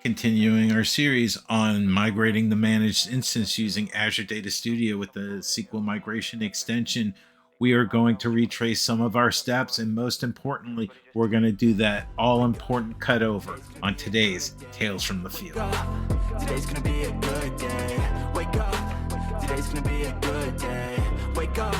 Continuing our series on migrating the managed instance using Azure Data Studio with the SQL migration extension, we are going to retrace some of our steps. And most importantly, we're going to do that all important cutover on today's Tales from the Field. Today's gonna be a good day. Wake up. Today's gonna be a good day. Wake up.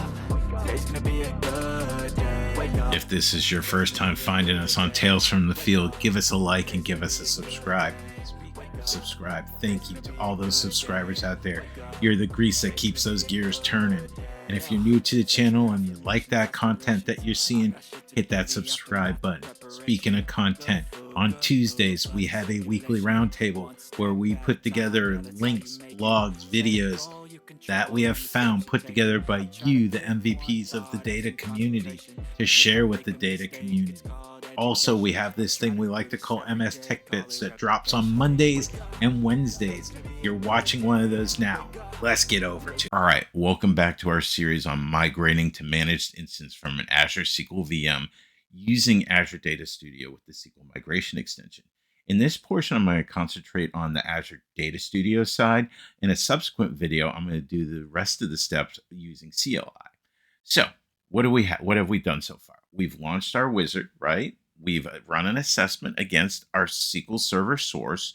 Today's gonna be a good day. Wake up. If this is your first time finding us on Tales from the Field, give us a like and give us a subscribe. Speaking of subscribe, thank you to all those subscribers out there. You're the grease that keeps those gears turning. And if you're new to the channel and you like that content that you're seeing, hit that subscribe button. Speaking of content, on Tuesdays, we have a weekly roundtable where we put together links, blogs, videos that we have found put together by you, the MVPs of the data community, to share with the data community. Also, we have this thing we like to call MS Tech Bits that drops on Mondays and Wednesdays. You're watching one of those now. Let's get over to it. All right, welcome back to our series on migrating to managed instance from an Azure SQL VM using Azure Data Studio with the SQL migration extension. In this portion, I'm going to concentrate on the Azure Data Studio side. In a subsequent video, I'm going to do the rest of the steps using CLI. So, what have we done so far? We've launched our wizard, right? We've run an assessment against our SQL Server source.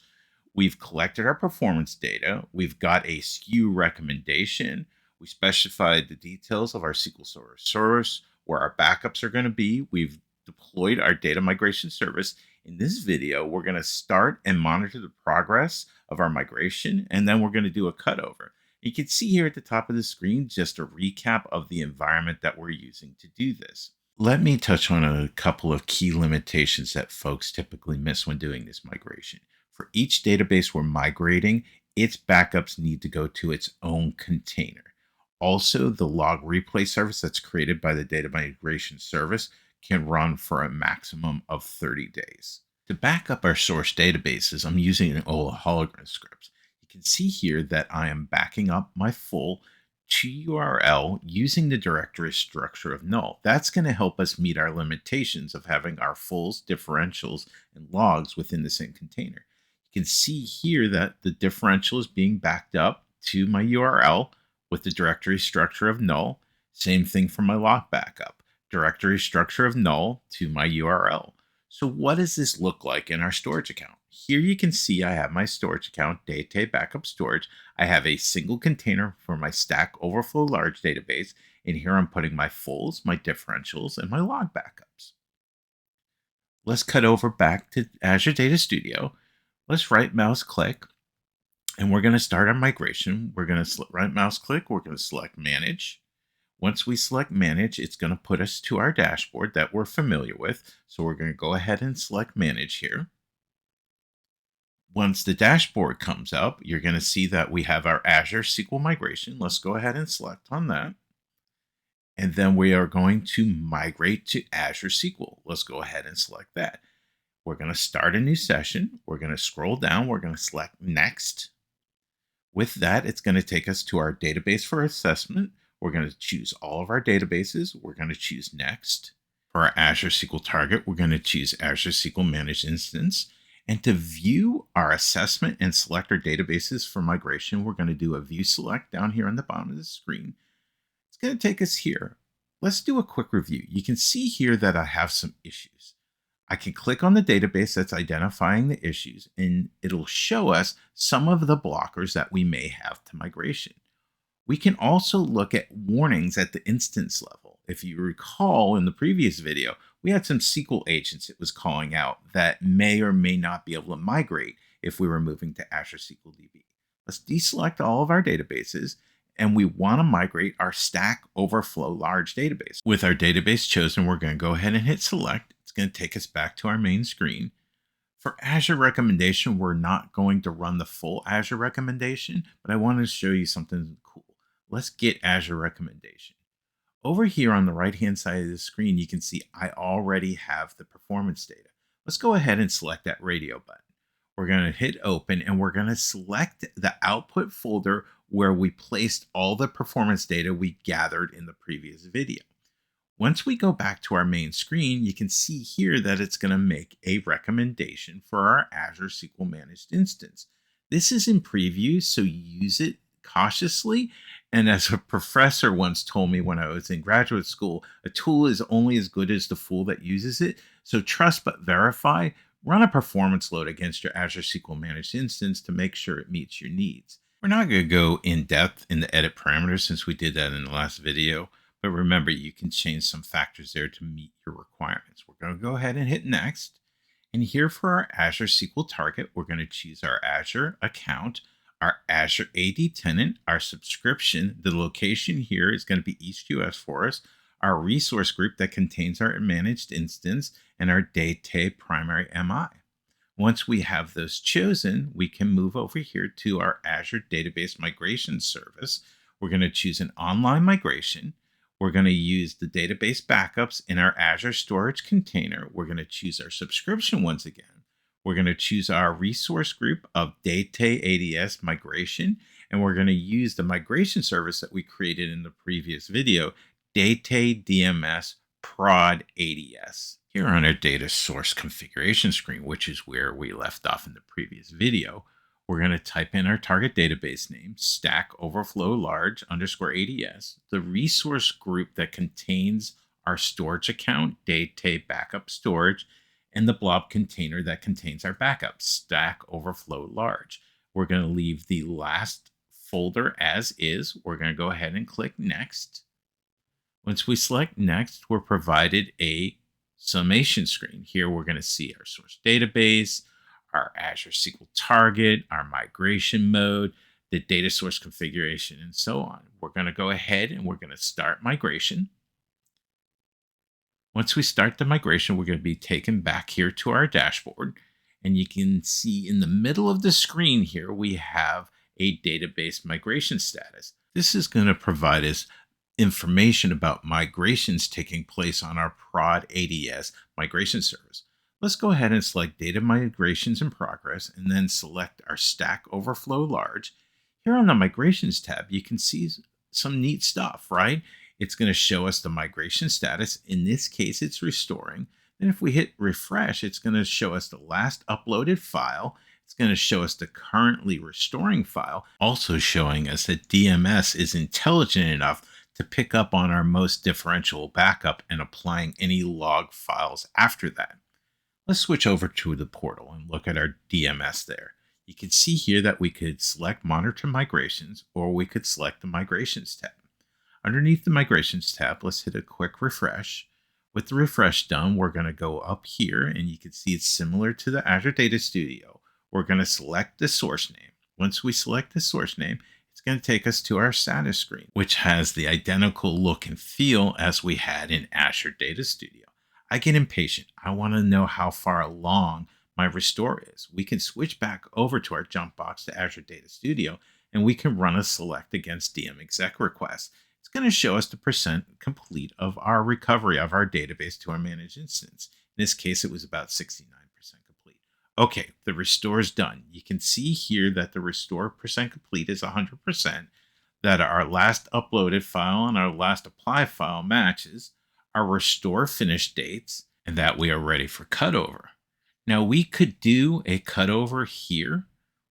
We've collected our performance data. We've got a SKU recommendation. We specified the details of our SQL Server source, where our backups are going to be. We've deployed our data migration service. In this video, we're going to start and monitor the progress of our migration, and then we're going to do a cutover. You can see here at the top of the screen just a recap of the environment that we're using to do this. Let me touch on a couple of key limitations that folks typically miss when doing this migration. For each database we're migrating, its backups need to go to its own container. Also, the log replay service that's created by the data migration service can run for a maximum of 30 days. To back up our source databases, I'm using an Ola Halengrens Scripts. You can see here that I am backing up my full to URL using the directory structure of null. That's going to help us meet our limitations of having our fulls, differentials, and logs within the same container. You can see here that the differential is being backed up to my URL with the directory structure of null. Same thing for my log backup. Directory structure of null to my URL. So what does this look like in our storage account? Here you can see I have my storage account, Data Backup Storage. I have a single container for my Stack Overflow large database, and here I'm putting my fulls, my differentials, and my log backups. Let's cut over back to Azure Data Studio. Let's right mouse click, and we're going to start our migration. We're going to right mouse click, we're going to select Manage. Once we select Manage, it's going to put us to our dashboard that we're familiar with. So we're going to go ahead and select Manage here. Once the dashboard comes up, you're going to see that we have our Azure SQL migration. Let's go ahead and select on that. And then we are going to migrate to Azure SQL. Let's go ahead and select that. We're going to start a new session. We're going to scroll down. We're going to select Next. With that, it's going to take us to our database for assessment. We're going to choose all of our databases. We're going to choose Next. For our Azure SQL target, we're going to choose Azure SQL Managed Instance. And to view our assessment and select our databases for migration, we're going to do a View Select down here on the bottom of the screen. It's going to take us here. Let's do a quick review. You can see here that I have some issues. I can click on the database that's identifying the issues, and it'll show us some of the blockers that we may have to migration. We can also look at warnings at the instance level. If you recall in the previous video, we had some SQL agents it was calling out that may or may not be able to migrate if we were moving to Azure SQL DB. Let's deselect all of our databases, and we want to migrate our Stack Overflow large database. With our database chosen, we're going to go ahead and hit Select. It's going to take us back to our main screen. For Azure Recommendation, we're not going to run the full Azure Recommendation, but I wanted to show you something cool. Let's get Azure Recommendation. Over here on the right-hand side of the screen, you can see I already have the performance data. Let's go ahead and select that radio button. We're going to hit Open, and we're going to select the output folder where we placed all the performance data we gathered in the previous video. Once we go back to our main screen, you can see here that it's going to make a recommendation for our Azure SQL Managed instance. This is in preview, so use it cautiously. And as a professor once told me when I was in graduate school, a tool is only as good as the fool that uses it. So trust but verify. Run a performance load against your Azure SQL Managed instance to make sure it meets your needs. We're not going to go in depth in the edit parameters since we did that in the last video. But remember, you can change some factors there to meet your requirements. We're going to go ahead and hit next. And here for our Azure SQL target, we're going to choose our Azure account, our Azure AD tenant, our subscription. The location here is going to be East US for us, our resource group that contains our managed instance, and our data primary MI. Once we have those chosen, we can move over here to our Azure Database Migration service. We're going to choose an online migration. We're going to use the database backups in our Azure storage container. We're going to choose our subscription once again. We're going to choose our resource group of Data ADS migration, and we're going to use the migration service that we created in the previous video, Data DMS Prod ADS. Here on our data source configuration screen, which is where we left off in the previous video, we're going to type in our target database name, Stack Overflow Large _ ADS, the resource group that contains our storage account, Data Backup Storage, and the blob container that contains our backup, Stack Overflow Large. We're going to leave the last folder as is. We're going to go ahead and click Next. Once we select Next, we're provided a summation screen. Here we're going to see our source database, our Azure SQL target, our migration mode, the data source configuration, and so on. We're going to go ahead and we're going to start migration. Once we start the migration, we're going to be taken back here to our dashboard. And you can see in the middle of the screen here, we have a database migration status. This is going to provide us information about migrations taking place on our Prod ADS migration service. Let's go ahead and select Data Migrations in Progress and then select our Stack Overflow Large. Here on the Migrations tab, you can see some neat stuff, right? It's going to show us the migration status. In this case, it's restoring. And if we hit refresh, it's going to show us the last uploaded file. It's going to show us the currently restoring file, also showing us that DMS is intelligent enough to pick up on our most differential backup and applying any log files after that. Let's switch over to the portal and look at our DMS there. You can see here that we could select Monitor Migrations, or we could select the Migrations tab. Underneath the Migrations tab, let's hit a quick refresh. With the refresh done, we're going to go up here, and you can see it's similar to the Azure Data Studio. We're going to select the source name. Once we select the source name, it's going to take us to our status screen, which has the identical look and feel as we had in Azure Data Studio. I get impatient. I want to know how far along my restore is. We can switch back over to our jump box to Azure Data Studio, and we can run a select against DM exec request. It's going to show us the percent complete of our recovery of our database to our managed instance. In this case, it was about 69% complete. Okay, the restore is done. You can see here that the restore percent complete is 100%, that our last uploaded file and our last apply file matches, our restore finish dates, and that we are ready for cutover. Now we could do a cutover here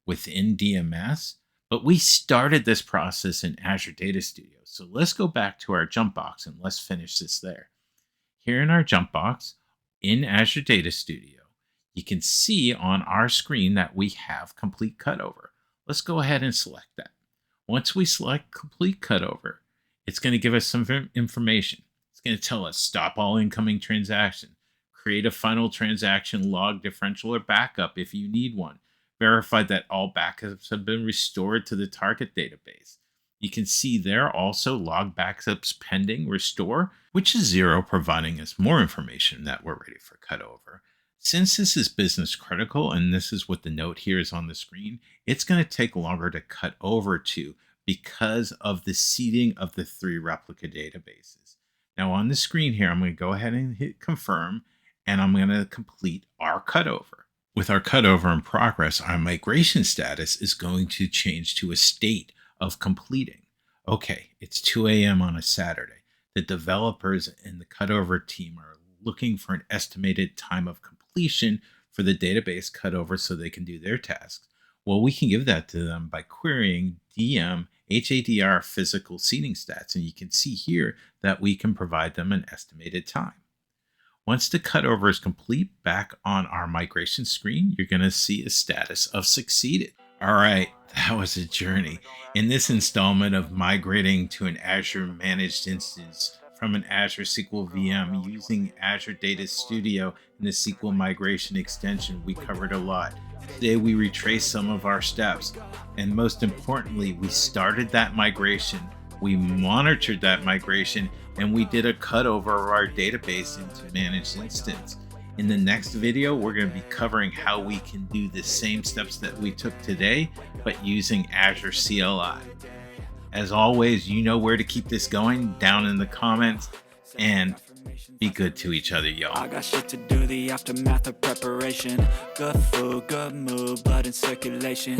within DMS, but we started this process in Azure Data Studio. So let's go back to our jump box and let's finish this there. Here in our jump box in Azure Data Studio, you can see on our screen that we have complete cutover. Let's go ahead and select that. Once we select complete cutover, it's going to give us some information. It's going to tell us stop all incoming transactions, create a final transaction log differential or backup if you need one, verify that all backups have been restored to the target database. You can see there also log backups pending restore, which is 0, providing us more information that we're ready for cutover. Since this is business critical, and this is what the note here is on the screen, it's going to take longer to cut over to because of the seeding of the 3 replica databases. Now on the screen here, I'm going to go ahead and hit confirm, and I'm going to complete our cutover. With our cutover in progress, our migration status is going to change to a state of completing. Okay, it's 2 a.m. on a Saturday. The developers and the cutover team are looking for an estimated time of completion for the database cutover so they can do their tasks. Well, we can give that to them by querying DM HADR physical seating stats. And you can see here that we can provide them an estimated time. Once the cutover is complete, back on our migration screen, you're going to see a status of succeeded. All right, that was a journey. In this installment of migrating to an Azure managed instance from an Azure SQL VM using Azure Data Studio and the SQL migration extension, we covered a lot. Today, we retrace some of our steps. And most importantly, we started that migration, we monitored that migration, and we did a cutover of our database into managed instance. In the next video, we're going to be covering how we can do the same steps that we took today, but using Azure CLI. As always, you know where to keep this going down in the comments, and be good to each other, y'all. I got shit to do, the aftermath of preparation. Good food, good mood, blood in circulation.